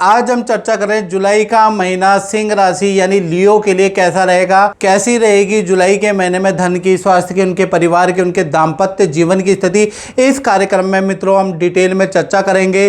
आज हम चर्चा करें जुलाई का महीना सिंह राशि यानी लियो के लिए कैसा रहेगा, कैसी रहेगी जुलाई के महीने में धन की, स्वास्थ्य की, उनके परिवार की, उनके दाम्पत्य जीवन की स्थिति। इस कार्यक्रम में मित्रों हम डिटेल में चर्चा करेंगे।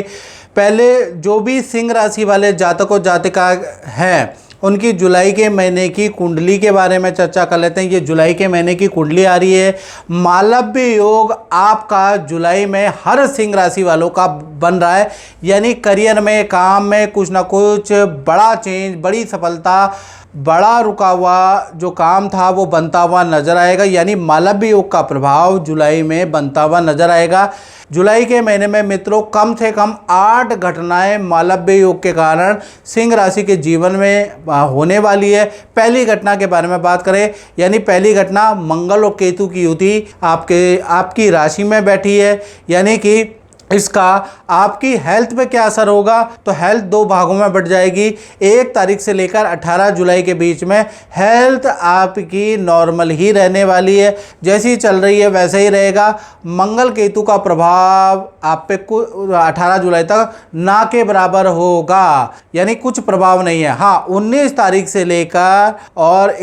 पहले जो भी सिंह राशि वाले जातकों जातिका हैं उनकी जुलाई के महीने की कुंडली के बारे में चर्चा कर लेते हैं। ये जुलाई के महीने की कुंडली आ रही है। मालव्य योग आपका जुलाई में हर सिंह राशि वालों का बन रहा है, यानी करियर में, काम में कुछ ना कुछ बड़ा चेंज, बड़ी सफलता, बड़ा रुका हुआ जो काम था वो बनता हुआ नजर आएगा। यानी मालव्य योग का प्रभाव जुलाई में बनता हुआ नजर आएगा। जुलाई के महीने में मित्रों कम से कम 8 घटनाएं मालव्य योग के कारण सिंह राशि के जीवन में होने वाली है। पहली घटना के बारे में बात करें, यानी पहली घटना मंगल और केतु की युति आपकी राशि में बैठी है, यानी कि इसका आपकी हेल्थ पे क्या असर होगा, तो हेल्थ 2 भागों में बट जाएगी। 1 तारीख से लेकर 18 जुलाई के बीच में हेल्थ आपकी नॉर्मल ही रहने वाली है, जैसी चल रही है वैसे ही रहेगा। मंगल केतु का प्रभाव आप पे 18 जुलाई तक ना के बराबर होगा, यानी कुछ प्रभाव नहीं है। हाँ, 19 तारीख से लेकर और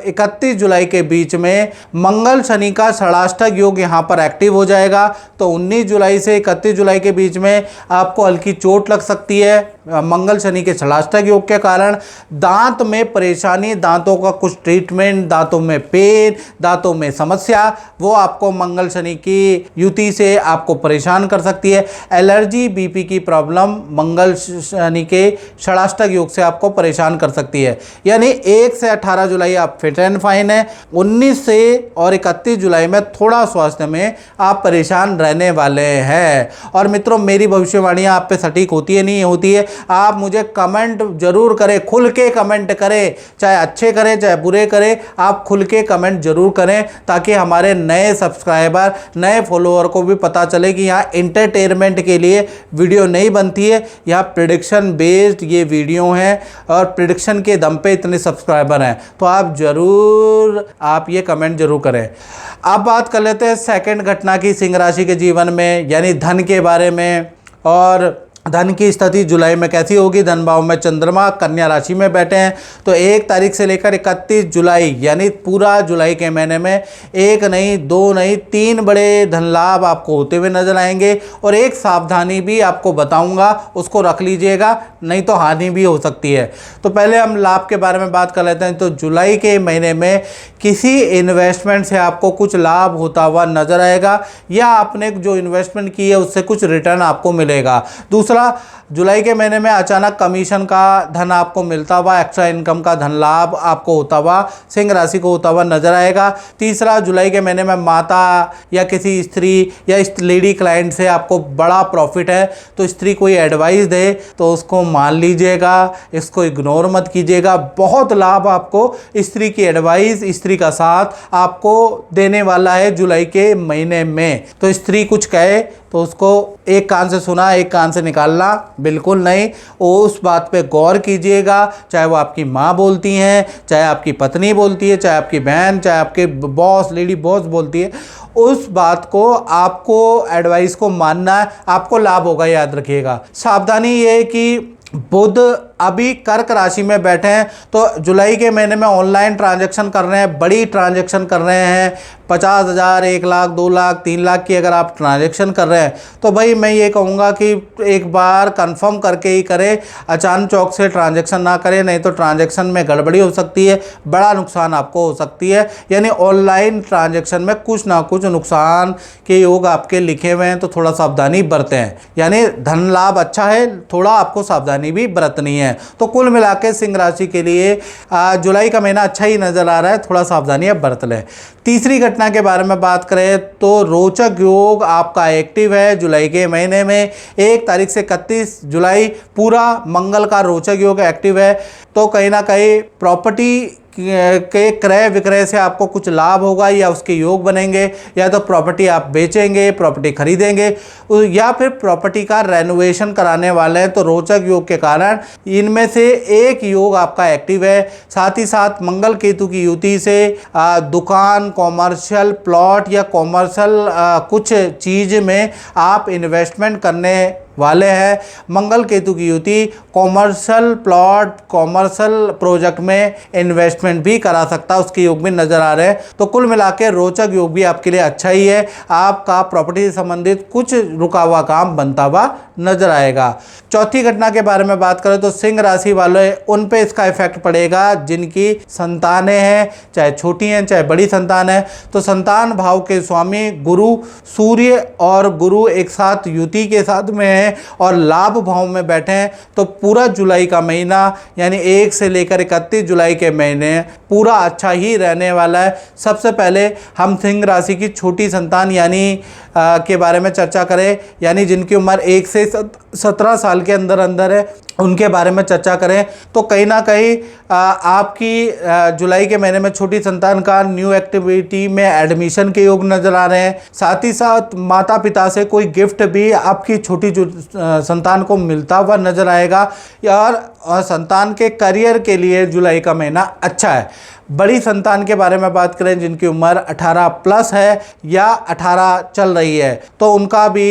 31 जुलाई के बीच में मंगल शनि का षडाष्टक योग यहाँ पर एक्टिव हो जाएगा। तो 19 जुलाई से 31 जुलाई के बीच में आपको हल्की चोट लग सकती है मंगल शनि के षडाष्टक योग के कारण। दांत में परेशानी, दांतों का कुछ ट्रीटमेंट, दांतों में पेन, दांतों में समस्या, वो आपको मंगल शनि की युति से आपको परेशान कर सकती है। एलर्जी, बीपी की प्रॉब्लम मंगल शनि के षडाष्टक योग से आपको परेशान कर सकती है। यानी 1 से 18 जुलाई आप फिट एंड फाइन है। 19 से और 31 जुलाई में थोड़ा स्वास्थ्य में आप परेशान रहने वाले हैं। और मित्रों मेरी भविष्यवाणियां आप पे सटीक होती है नहीं होती है, आप मुझे कमेंट जरूर करें, खुल के कमेंट करें, चाहे अच्छे करें चाहे बुरे करें, आप खुल के कमेंट जरूर करें ताकि हमारे नए सब्सक्राइबर, नए फॉलोअर को भी पता चले कि यहाँ एंटरटेनमेंट के लिए वीडियो नहीं बनती है, यहाँ प्रेडिक्शन बेस्ड ये वीडियो हैं और प्रेडिक्शन के दम पे इतने सब्सक्राइबर हैं। तो आप जरूर आप ये कमेंट जरूर करें। अब बात कर लेते हैं सेकंड घटना की सिंह राशि के जीवन में, यानी धन के बारे में। और धन की स्थिति जुलाई में कैसी होगी। धन भाव में चंद्रमा कन्या राशि में बैठे हैं, तो 1 तारीख से लेकर 31 जुलाई यानी पूरा जुलाई के महीने में 1 नहीं 2 नहीं 3 बड़े धन लाभ आपको होते हुए नजर आएंगे। और एक सावधानी भी आपको बताऊंगा, उसको रख लीजिएगा, नहीं तो हानि भी हो सकती है। तो पहले हम लाभ के बारे में बात कर लेते हैं। तो जुलाई के महीने में किसी इन्वेस्टमेंट से आपको कुछ लाभ होता हुआ नजर आएगा, या आपने जो इन्वेस्टमेंट की है उससे कुछ रिटर्न आपको मिलेगा। दूसरा, जुलाई के महीने में अचानक कमीशन का धन आपको मिलता हुआ, एक्स्ट्रा इनकम का धन लाभ आपको होता हुआ सिंह राशि को होता हुआ नजर आएगा। तीसरा, जुलाई के महीने में माता या किसी स्त्री या इस लेडी क्लाइंट से आपको बड़ा प्रॉफिट है, तो स्त्री कोई एडवाइस दे तो उसको मान लीजिएगा, इसको इग्नोर मत कीजिएगा। बहुत लाभ आपको स्त्री की एडवाइस, स्त्री का साथ आपको देने वाला है जुलाई के महीने में। तो स्त्री कुछ कहे तो उसको एक कान से सुना एक कान से निकालना बिल्कुल नहीं, उस बात पे गौर कीजिएगा। चाहे वो आपकी माँ बोलती हैं, चाहे आपकी पत्नी बोलती है, चाहे आपकी बहन, चाहे आपके बॉस, लेडी बॉस बोलती है, उस बात को आपको एडवाइस को मानना है, आपको लाभ होगा, याद रखिएगा। सावधानी ये है कि बुध अभी कर्क राशि में बैठे हैं, तो जुलाई के महीने में ऑनलाइन ट्रांजैक्शन कर रहे हैं, बड़ी ट्रांजैक्शन कर रहे हैं, 50,000, 1 लाख, 2 लाख, 3 लाख की अगर आप ट्रांजैक्शन कर रहे हैं, तो भाई मैं ये कहूँगा कि एक बार कंफर्म करके ही करें, अचानक चौक से ट्रांजैक्शन ना करें, नहीं तो ट्रांजैक्शन में गड़बड़ी हो सकती है, बड़ा नुकसान आपको हो सकती है। यानी ऑनलाइन ट्रांजैक्शन में कुछ ना कुछ नुकसान के योग आपके लिखे हुए हैं, तो थोड़ा सावधानी बरतें। यानी धन लाभ अच्छा है, थोड़ा आपको सावधानी भी बरतनी है। तो कुल मिला के सिंह राशि के लिए जुलाई का महीना अच्छा ही नजर आ रहा है, थोड़ा सावधानी अब बरत लें। तीसरी घटना के बारे में बात करें तो रोचक योग आपका एक्टिव है जुलाई के महीने में। 1 तारीख से 31 जुलाई पूरा मंगल का रोचक योग एक्टिव है, तो कहीं ना कहीं प्रॉपर्टी के क्रय विक्रय से आपको कुछ लाभ होगा, या उसके योग बनेंगे, या तो प्रॉपर्टी आप बेचेंगे, प्रॉपर्टी खरीदेंगे, या फिर प्रॉपर्टी का रेनोवेशन कराने वाले हैं। तो रोचक योग के कारण इनमें से एक योग आपका एक्टिव है। साथ ही साथ मंगल केतु की युति से दुकान, कॉमर्शियल प्लॉट या कॉमर्शियल कुछ चीज़ में आप इन्वेस्टमेंट करने वाले हैं। मंगल केतु की युति कॉमर्शियल प्लॉट, कॉमर्शियल प्रोजेक्ट में इन्वेस्टमेंट भी करा सकता है, उसके योग भी नजर आ रहे हैं। तो कुल मिला के रोचक योग भी आपके लिए अच्छा ही है। आपका प्रॉपर्टी से संबंधित कुछ रुका हुआ काम बनता हुआ नजर आएगा। चौथी घटना के बारे में बात करें तो सिंह राशि वाले उन पे इसका इफेक्ट पड़ेगा जिनकी संतानें हैं, चाहे छोटी हैं चाहे बड़ी संतान है। तो संतान भाव के स्वामी गुरु, सूर्य और गुरु एक साथ युति के साथ में है और लाभ भाव में बैठे हैं। तो पूरा जुलाई का महीना यानी 1 से लेकर 31 जुलाई के महीने पूरा अच्छा ही रहने वाला है। सबसे पहले हम सिंह राशि की छोटी संतान यानी के बारे में चर्चा करें, यानी जिनकी उम्र 1 से 17 साल के अंदर अंदर है, उनके बारे में चर्चा करें तो कहीं ना कहीं आपकी जुलाई के महीने में छोटी संतान का न्यू एक्टिविटी में एडमिशन के योग नजर आ रहे हैं। साथ ही साथ माता पिता से कोई गिफ्ट भी आपकी छोटी संतान को मिलता हुआ नजर आएगा। और संतान के करियर के लिए जुलाई का महीना अच्छा है। बड़ी संतान के बारे में बात करें जिनकी उम्र 18 प्लस है या 18 चल रही है तो उनका भी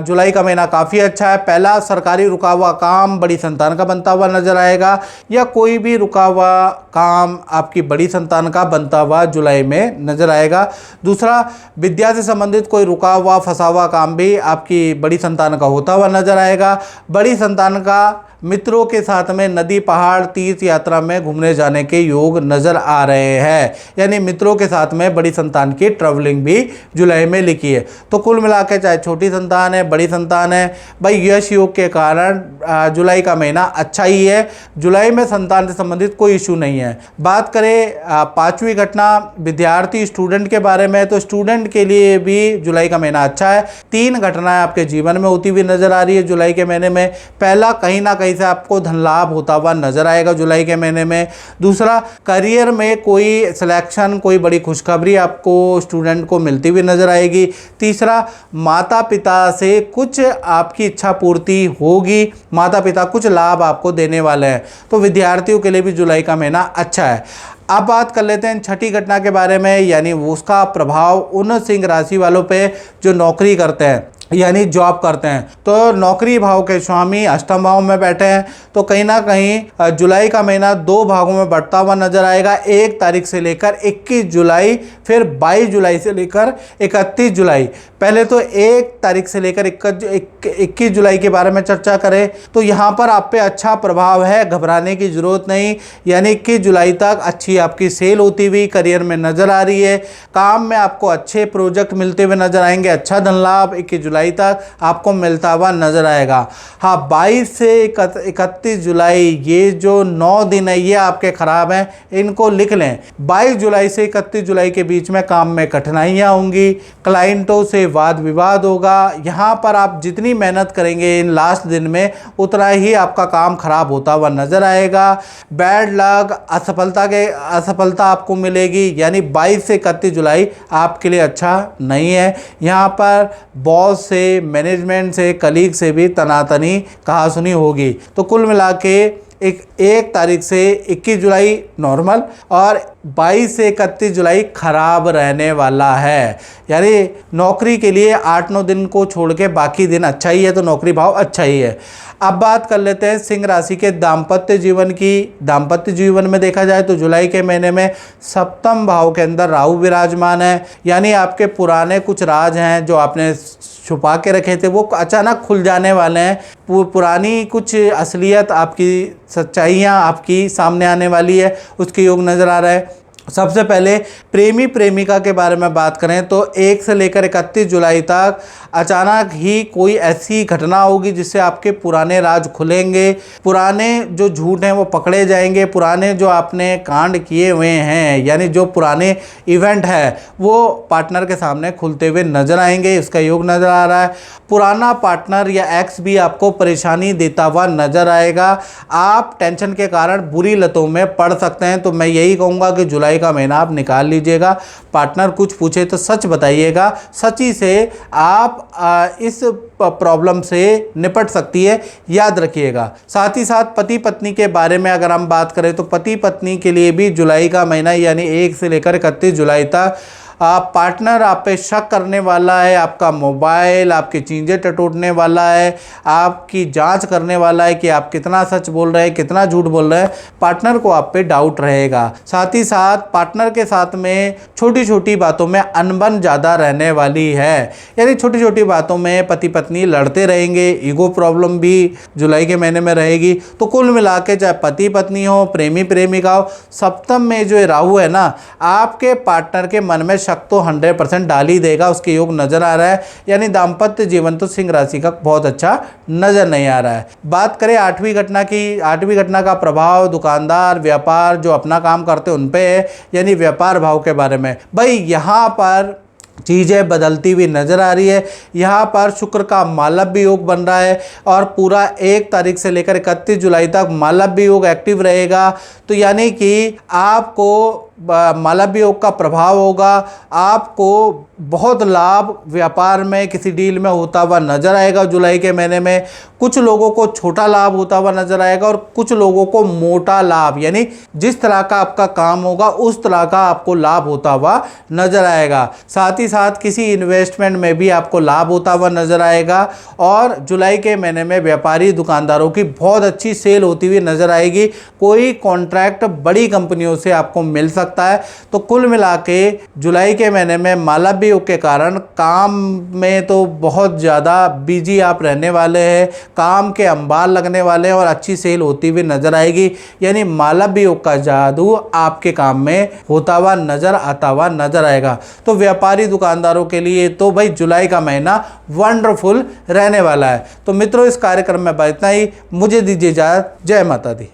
जुलाई का महीना काफ़ी अच्छा है। पहला सरकारी रुका हुआ काम बड़ी संतान का बनता हुआ नजर आएगा या कोई भी रुका हुआ काम आपकी बड़ी संतान का बनता हुआ जुलाई में नजर आएगा। दूसरा, विद्या से संबंधित कोई रुका हुआ फंसा हुआ काम भी आपकी बड़ी संतान का होता हुआ नजर आएगा। बड़ी संतान का मित्रों के साथ में नदी, पहाड़, तीर्थ यात्रा में घूमने जाने के योग नजर आ रहे हैं, यानी मित्रों के साथ में बड़ी संतान की ट्रैवलिंग भी जुलाई में लिखी है। तो कुल मिलाकर चाहे छोटी संतान है बड़ी संतान है, भाई यश योग के कारण जुलाई का महीना अच्छा ही है। जुलाई में संतान से संबंधित कोई इशू नहीं है। बात करें पांचवी घटना विद्यार्थी स्टूडेंट के बारे में, तो स्टूडेंट के लिए भी जुलाई का महीना अच्छा है। 3 घटनाएं आपके जीवन में होती हुई नजर आ रही है जुलाई के महीने में। पहला, कहीं ना कहीं से आपको धन लाभ होता हुआ नजर आएगा जुलाई के महीने में। दूसरा, करियर में कोई सिलेक्शन, कोई बड़ी खुशखबरी आपको स्टूडेंट को मिलती हुई नजर आएगी। तीसरा, माता पिता से कुछ आपकी इच्छा पूर्ति होगी, माता पिता कुछ लाभ आपको देने वाले हैं। तो विद्यार्थियों के लिए भी जुलाई का महीना अच्छा है। अब बात कर लेते हैं छठी घटना के बारे में, यानी उसका प्रभाव उन सिंह राशि वालों पे जो नौकरी करते हैं यानी जॉब करते हैं। तो नौकरी भाव के स्वामी अष्टम भाव में बैठे हैं तो कहीं ना कहीं जुलाई का महीना 2 भागों में बढ़ता हुआ नजर आएगा। 1 तारीख से लेकर 21 जुलाई, फिर 22 जुलाई से लेकर 31 जुलाई। पहले तो 1 तारीख से लेकर 21 जुलाई के बारे में चर्चा करें तो यहाँ पर आप पे अच्छा प्रभाव है, घबराने की जरूरत नहीं। यानी 21 जुलाई तक अच्छी आपकी सेल होती हुई करियर में नजर आ रही है। काम में आपको अच्छे प्रोजेक्ट मिलते हुए नजर आएंगे। अच्छा धन लाभ 21 जुलाई तक आपको मिलता हुआ नजर आएगा। हाँ, 22 से 31 जुलाई ये जो 9 दिन है ये आपके खराब हैं, इनको लिख लें। 22 जुलाई से 31 जुलाई के बीच में काम में कठिनाइयाँ होंगी, क्लाइंटों से वाद विवाद होगा। यहाँ पर आप जितनी मेहनत करेंगे इन लास्ट दिन में उतना ही आपका काम खराब होता हुआ नजर आएगा। बैड लक, असफलता आपको मिलेगी। यानी 22 से 31 जुलाई आपके लिए अच्छा नहीं है। यहाँ पर बॉस से, मैनेजमेंट से, कलीग से भी तनातनी कहासुनी होगी। तो कुल मिला के 1 तारीख से 21 जुलाई नॉर्मल और 22 से 31 जुलाई खराब रहने वाला है। यानी नौकरी के लिए 8-9 दिन को छोड़ के बाकी दिन अच्छा ही है, तो नौकरी भाव अच्छा ही है। अब बात कर लेते हैं सिंह राशि के दाम्पत्य जीवन की। दाम्पत्य जीवन में देखा जाए तो जुलाई के महीने में 7म भाव के अंदर राहु विराजमान है। यानी आपके पुराने कुछ राज हैं जो आपने छुपा के रखे थे वो अचानक खुल जाने वाले हैं। पुरानी कुछ असलियत, आपकी सच्चाइयाँ आपकी सामने आने वाली है, उसके योग नज़र आ रहा है। सबसे पहले प्रेमी प्रेमिका के बारे में बात करें तो 1 से लेकर 31 जुलाई तक अचानक ही कोई ऐसी घटना होगी जिससे आपके पुराने राज खुलेंगे, पुराने जो झूठ हैं वो पकड़े जाएंगे, पुराने जो आपने कांड किए हुए हैं यानी जो पुराने इवेंट है वो पार्टनर के सामने खुलते हुए नजर आएंगे, इसका योग नज़र आ रहा है। पुराना पार्टनर या एक्स भी आपको परेशानी देता हुआ नजर आएगा। आप टेंशन के कारण बुरी लतों में पड़ सकते हैं। तो मैं यही कहूँगा कि जुलाई का महीना आप निकाल लीजिएगा। पार्टनर कुछ पूछे तो सच बताइएगा, सच्ची से आप इस प्रॉब्लम से निपट सकती है, याद रखिएगा। साथ ही साथ पति पत्नी के बारे में अगर हम बात करें तो पति पत्नी के लिए भी जुलाई का महीना यानी 1 से लेकर 31 जुलाई तक पार्टनर आप पे शक करने वाला है, आपका मोबाइल, आपकी चीज़ें टटोलने वाला है, आपकी जांच करने वाला है कि आप कितना सच बोल रहे हैं, कितना झूठ बोल रहे हैं। पार्टनर को आप पे डाउट रहेगा। साथ ही साथ पार्टनर के साथ में छोटी छोटी बातों में अनबन ज़्यादा रहने वाली है, यानी छोटी छोटी बातों में पति पत्नी लड़ते रहेंगे, ईगो प्रॉब्लम भी जुलाई के महीने में रहेगी। तो कुल मिला के चाहे पति पत्नी हो, प्रेमी प्रेमिका हो, सप्तम में जो राहु है ना, आपके पार्टनर के मन में शक तो 100% डाल ही देगा, उसके योग नजर आ रहा है। यानी दाम्पत्य जीवन तो सिंह राशि का बहुत अच्छा नजर नहीं आ रहा है। बात करें 8वीं घटना की, 8वीं घटना का प्रभाव दुकानदार, व्यापार जो अपना काम करते हैं उन पे है, यानी व्यापार भाव के बारे में। भाई यहाँ पर चीज़ें बदलती हुई नज़र आ रही है। यहाँ पर शुक्र का मालव्य योग बन रहा है और पूरा 1 तारीख से लेकर 31 जुलाई तक मालव्य योग एक्टिव रहेगा। तो यानी कि आपको मालव्य योग का प्रभाव होगा, आपको बहुत लाभ व्यापार में किसी डील में होता हुआ नजर आएगा जुलाई के महीने में। कुछ लोगों को छोटा लाभ होता हुआ नजर आएगा और कुछ लोगों को मोटा लाभ, यानी जिस तरह का आपका काम होगा उस तरह का आपको लाभ होता हुआ नजर आएगा। साथ ही साथ किसी इन्वेस्टमेंट में भी आपको लाभ होता हुआ नजर आएगा और जुलाई के महीने में व्यापारी दुकानदारों की बहुत अच्छी सेल होती हुई नजर आएगी। कोई कॉन्ट्रैक्ट बड़ी कंपनियों से आपको मिल सकता है। तो कुल मिला के जुलाई के महीने में मालव्य योग के कारण काम में तो बहुत ज़्यादा बिजी आप रहने वाले हैं, काम के अंबार लगने वाले हैं और अच्छी सेल होती हुई नजर आएगी। यानी मालव्य योग का जादू आपके काम में होता हुआ नजर आता हुआ नजर आएगा। तो व्यापारी दुकानदारों के लिए तो भाई जुलाई का महीना वंडरफुल रहने वाला है। तो मित्रों, इस कार्यक्रम में इतना ही। मुझे दीजिए इजाजत। जय माता दी।